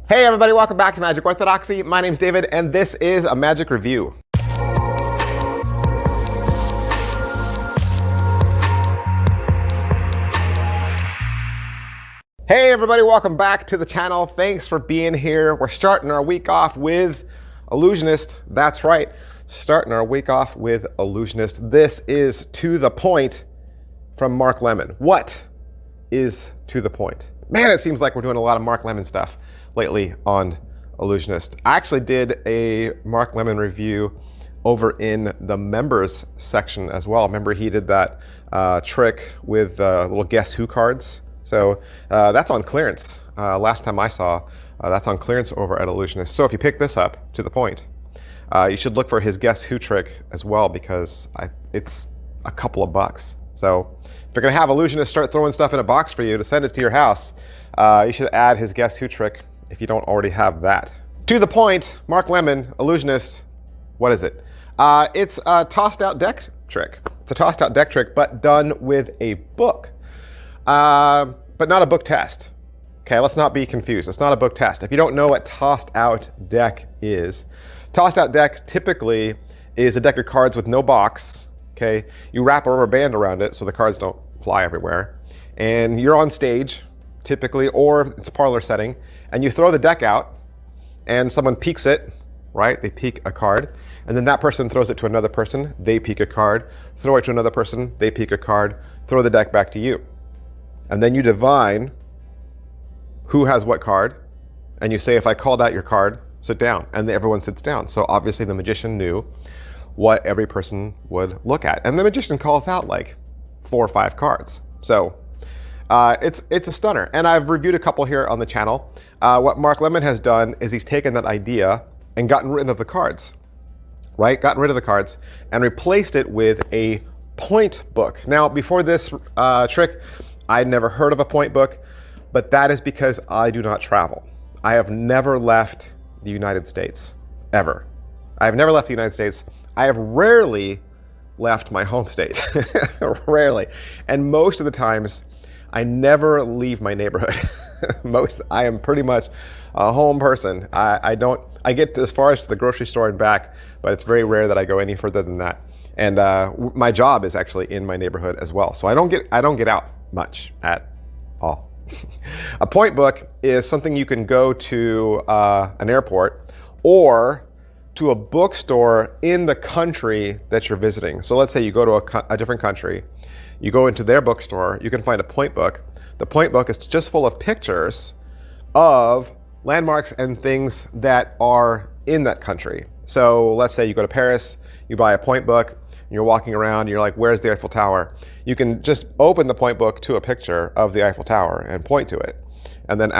Hey everybody, welcome back to Magic Orthodoxy. My name's David and this is a Magic Review. Hey everybody, welcome back to the channel. Thanks for being here. We're starting our week off with Ellusionist. That's right, starting our week off with Ellusionist. This is To the Point from Mark Lemon. What is To the Point? Man, it seems like we're doing a lot of Mark Lemon stuff lately on Ellusionist. I actually did a Mark Lemon review over in the members section as well. Remember he did that trick with little Guess Who cards? So that's on clearance. Last time I saw, that's on clearance over at Ellusionist. So if you pick this up, To the Point, you should look for his Guess Who trick as well, because it's a couple of bucks. So if you're gonna have Ellusionist start throwing stuff in a box for you to send it to your house, you should add his Guess Who trick if you don't already have that. To the Point, Mark Lemon, Ellusionist, what is it? It's a tossed out deck trick. It's a tossed out deck trick, but done with a book. But not a book test. Okay, let's not be confused. It's not a book test. If you don't know what tossed out deck is, tossed out deck typically is a deck of cards with no box. Okay, you wrap a rubber band around it so the cards don't fly everywhere. And you're on stage, typically, or it's parlor setting, and you throw the deck out and someone peeks it, right? They peek a card, and then that person throws it to another person, they peek a card, throw it to another person, they peek a card, throw the deck back to you. And then you divine who has what card, and you say, if I called out your card, sit down, and everyone sits down. So obviously the magician knew what every person would look at. And the magician calls out like 4 or 5 cards. So it's a stunner. And I've reviewed a couple here on the channel. What Mark Lemon has done is he's taken that idea and gotten rid of the cards, right? Gotten rid of the cards and replaced it with a point book. Now, before this trick, I'd never heard of a point book, but that is because I do not travel. I have never left the United States, ever. I have never left the United States. I have rarely left my home state, rarely. And most of the times, I never leave my neighborhood. I am pretty much a home person. I get as far as the grocery store and back, but it's very rare that I go any further than that. And my job is actually in my neighborhood as well. So I don't get out much at all. A point book is something you can go to an airport or to a bookstore in the country that you're visiting. So let's say you go to a different country, you go into their bookstore, you can find a point book. The point book is just full of pictures of landmarks and things that are in that country. So let's say you go to Paris, you buy a point book, and you're walking around, you're like, where's the Eiffel Tower? You can just open the point book to a picture of the Eiffel Tower and point to it. And then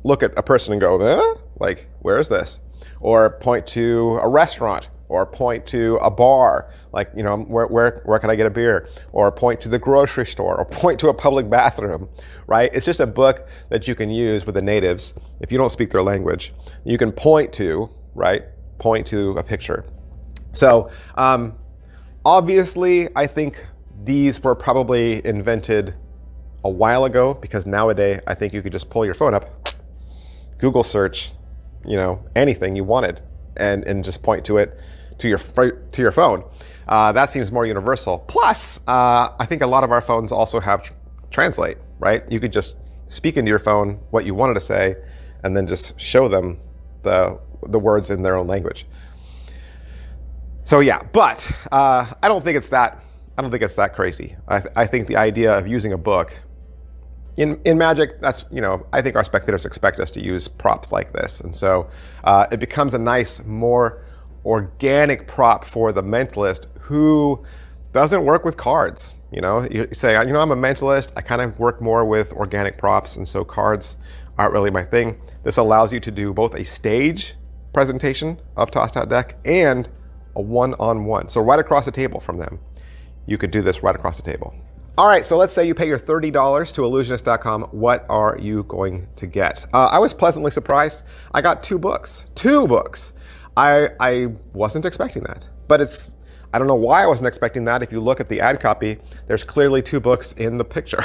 look at a person and go, like, where is this? Or point to a restaurant, or point to a bar, like, you know, where can I get a beer? Or point to the grocery store, or point to a public bathroom, right? It's just a book that you can use with the natives. If you don't speak their language, you can point to, right? Point to a picture. So, obviously, I think these were probably invented a while ago, because nowadays I think you could just pull your phone up, Google search, you know, anything you wanted, and just point to it to your phone. That seems more universal. Plus, I think a lot of our phones also have translate, right? You could just speak into your phone what you wanted to say, and then just show them the words in their own language. So yeah, but I don't think it's that crazy. I think the idea of using a book in Magic, that's, you know, I think our spectators expect us to use props like this, and so it becomes a nice, more organic prop for the mentalist who doesn't work with cards. You know, you say, you know, I'm a mentalist. I kind of work more with organic props, and so cards aren't really my thing. This allows you to do both a stage presentation of tossed out deck and a one-on-one. So right across the table from them, you could do this right across the table. All right, so let's say you pay your $30 to Ellusionist.com. What are you going to get? I was pleasantly surprised. I got 2 books. 2 books. I wasn't expecting that, but I don't know why I wasn't expecting that. If you look at the ad copy, there's clearly 2 books in the picture.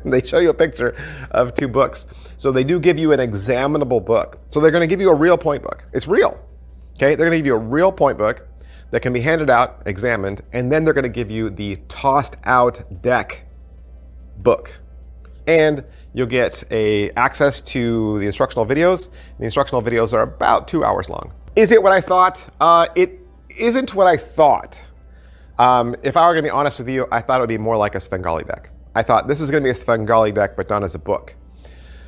They show you a picture of 2 books. So they do give you an examinable book. So they're going to give you a real point book. It's real. Okay, they're going to give you a real point book that can be handed out, examined, and then they're going to give you the tossed out deck book. And you'll get access to the instructional videos. The instructional videos are about 2 hours long. Is it what I thought? It isn't what I thought. If I were going to be honest with you, I thought it would be more like a Svengali deck. I thought this is going to be a Svengali deck, but done as a book.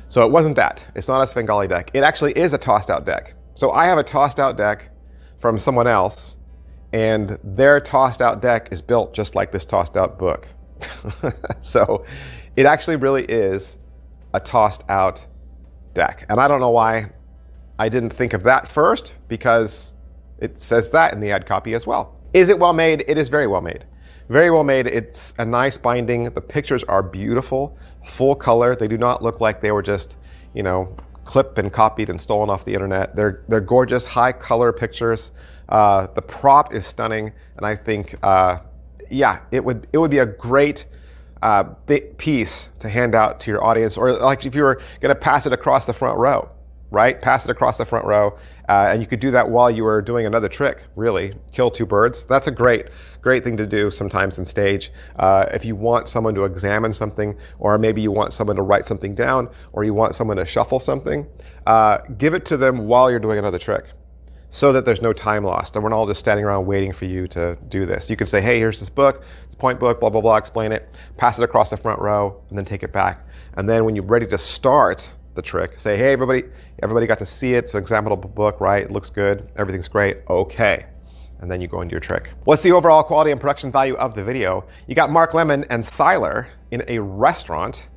So it wasn't that. It's not a Svengali deck. It actually is a tossed out deck. So I have a tossed out deck from someone else, and their tossed out deck is built just like this tossed out book. So it actually really is a tossed out deck. And I don't know why I didn't think of that first, because it says that in the ad copy as well. Is it well made? It is very well made. Very well made. It's a nice binding. The pictures are beautiful, full color. They do not look like they were just, you know, clipped and copied and stolen off the internet. They're gorgeous, high color pictures. The prop is stunning, and I think, yeah, it would be a great piece to hand out to your audience, or like if you were going to pass it across the front row, right? Pass it across the front row, and you could do that while you were doing another trick, really. Kill 2 birds. That's a great thing to do sometimes in stage. If you want someone to examine something, or maybe you want someone to write something down, or you want someone to shuffle something, give it to them while you're doing another trick, so that there's no time lost, and we're not all just standing around waiting for you to do this. You can say, hey, here's this book, it's a point book, blah, blah, blah, explain it, pass it across the front row, and then take it back. And then when you're ready to start the trick, say, hey, everybody got to see it, it's an examinable book, right? It looks good, everything's great, okay. And then you go into your trick. What's the overall quality and production value of the video? You got Mark Lemmon and Siler in a restaurant,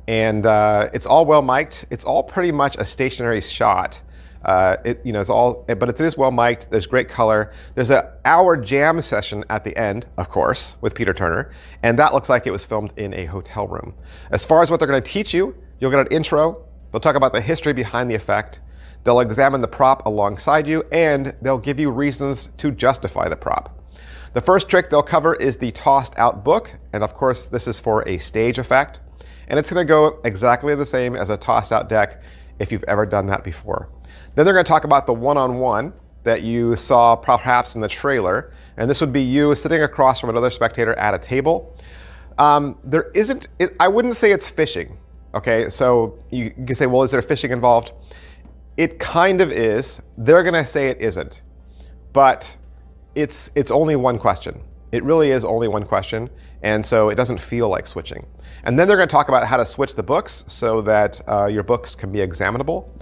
and it's all well mic'd. It's all pretty much a stationary shot. It's all, but it is well mic'd. There's great color. There's an hour jam session at the end, of course, with Peter Turner, and that looks like it was filmed in a hotel room. As far as what they're going to teach you, you'll get an intro. They'll talk about the history behind the effect. They'll examine the prop alongside you, and they'll give you reasons to justify the prop. The first trick they'll cover is the tossed out book, and of course, this is for a stage effect, and it's going to go exactly the same as a tossed out deck if you've ever done that before. Then they're going to talk about the one-on-one that you saw perhaps in the trailer, and this would be you sitting across from another spectator at a table. I wouldn't say it's fishing, okay? So you can say, well, is there fishing involved? It kind of is. They're going to say it isn't, but it's only one question. It really is only one question, and so it doesn't feel like switching. And then they're going to talk about how to switch the books so that your books can be examinable.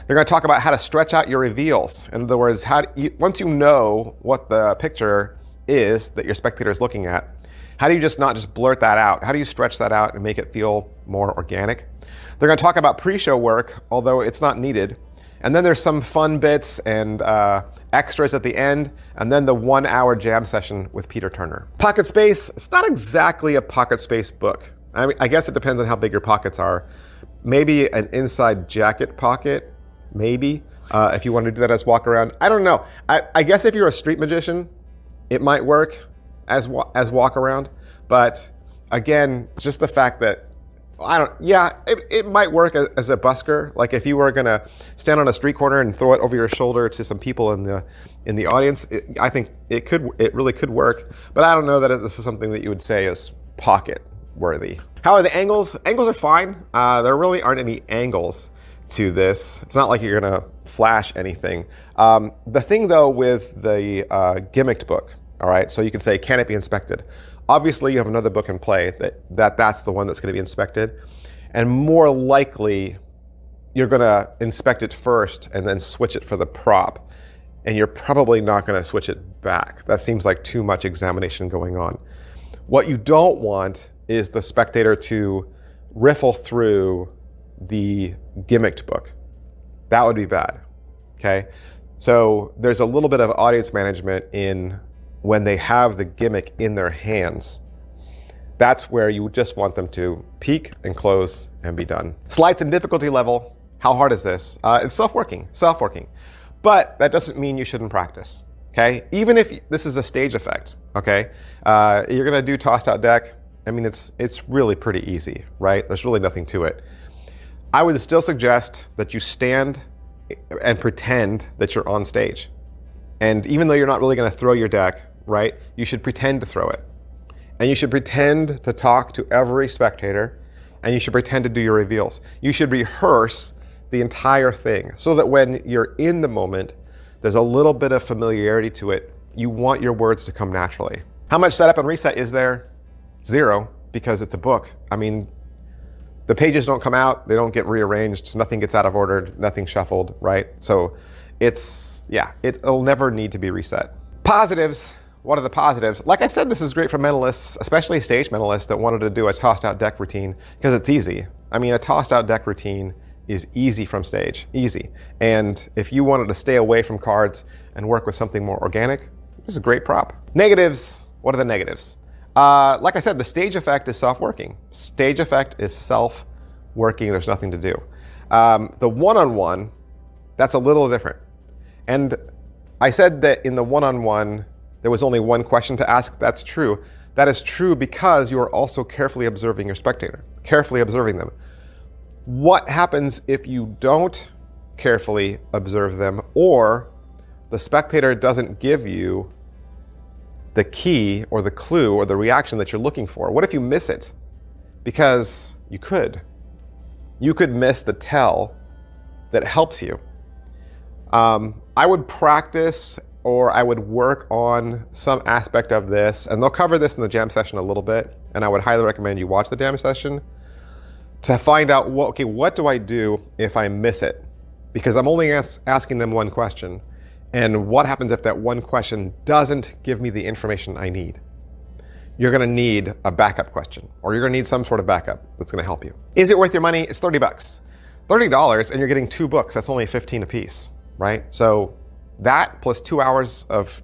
They're going to talk about how to stretch out your reveals. In other words, once you know what the picture is that your spectator is looking at, how do you not just blurt that out? How do you stretch that out and make it feel more organic? They're going to talk about pre-show work, although it's not needed. And then there's some fun bits and extras at the end, and then the 1 hour jam session with Peter Turner. Pocket space, it's not exactly a pocket space book. I guess it depends on how big your pockets are. Maybe an inside jacket pocket, maybe, if you want to do that as walk around. I don't know. I guess if you're a street magician, it might work as walk around. But again, just the fact that, it might work as a busker. Like if you were gonna stand on a street corner and throw it over your shoulder to some people in the audience, I think it really could work. But I don't know that this is something that you would say is pocket worthy. How are the angles? Angles are fine. There really aren't any angles to this. It's not like you're gonna flash anything. The thing though with the gimmicked book, all right, so you can say, can it be inspected? Obviously you have another book in play that's the one that's gonna be inspected, and more likely you're gonna inspect it first and then switch it for the prop, and you're probably not gonna switch it back. That seems like too much examination going on. What you don't want is the spectator to riffle through the gimmicked book. That would be bad, okay? So there's a little bit of audience management in when they have the gimmick in their hands. That's where you just want them to peek and close and be done. Slights and difficulty level, how hard is this? It's self-working, but that doesn't mean you shouldn't practice. okay? Even if this is a stage effect, okay? You're gonna do tossed out deck. I mean, it's really pretty easy, right? There's really nothing to it. I would still suggest that you stand and pretend that you're on stage. And even though you're not really gonna throw your deck, right? You should pretend to throw it. And you should pretend to talk to every spectator, and you should pretend to do your reveals. You should rehearse the entire thing so that when you're in the moment, there's a little bit of familiarity to it. You want your words to come naturally. How much setup and reset is there? 0, because it's a book. I mean, the pages don't come out, they don't get rearranged, nothing gets out of order, nothing shuffled, right? So it'll never need to be reset. Positives. What are the positives? Like I said, this is great for mentalists, especially stage mentalists that wanted to do a tossed out deck routine, because it's easy. I mean, a tossed out deck routine is easy from stage, easy. And if you wanted to stay away from cards and work with something more organic, this is a great prop. Negatives, what are the negatives? Like I said, the stage effect is self-working. Stage effect is self-working, there's nothing to do. The one-on-one, that's a little different. And I said that in the one-on-one, there was only one question to ask. That's true. That is true because you are also carefully observing your spectator, carefully observing them. What happens if you don't carefully observe them, or the spectator doesn't give you the key or the clue or the reaction that you're looking for? What if you miss it? Because you could. You could miss the tell that helps you. I would practice, or I would work on some aspect of this, and they'll cover this in the jam session a little bit, and I would highly recommend you watch the jam session to find out, what do I do if I miss it? Because I'm only asking them one question, and what happens if that one question doesn't give me the information I need? You're gonna need a backup question, or you're gonna need some sort of backup that's gonna help you. Is it worth your money? It's 30 bucks. $30, and you're getting 2 books, that's only 15 a piece, right? So that plus 2 hours of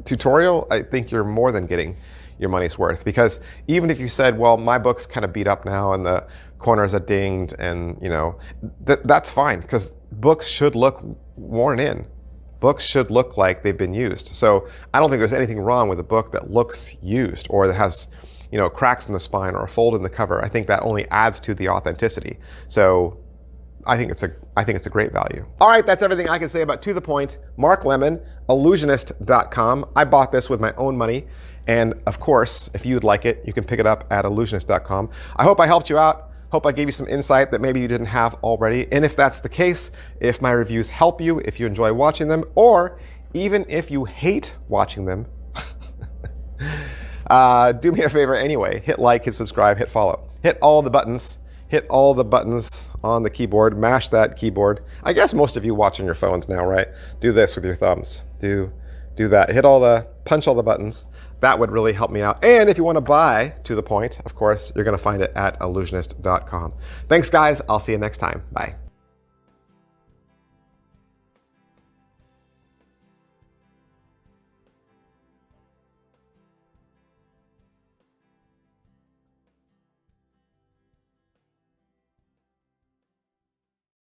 tutorial, I think you're more than getting your money's worth. Because even if you said, well, my book's kind of beat up now and the corners are dinged, and that's fine, because books should look worn in. Books should look like they've been used. So I don't think there's anything wrong with a book that looks used, or that has cracks in the spine or a fold in the cover. I think that only adds to the authenticity. So I think it's a great value. All right, that's everything I can say about To The Point. Mark Lemon, Ellusionist.com. I bought this with my own money. And of course, if you'd like it, you can pick it up at Ellusionist.com. I hope I helped you out. Hope I gave you some insight that maybe you didn't have already. And if that's the case, if my reviews help you, if you enjoy watching them, or even if you hate watching them, do me a favor anyway. Hit like, hit subscribe, hit follow. Hit all the buttons. Hit all the buttons on the keyboard, mash that keyboard. I guess most of you watch on your phones now, right? Do this with your thumbs. Do that. Punch all the buttons. That would really help me out. And if you want to buy To The Point, of course, you're going to find it at Ellusionist.com. Thanks, guys. I'll see you next time. Bye.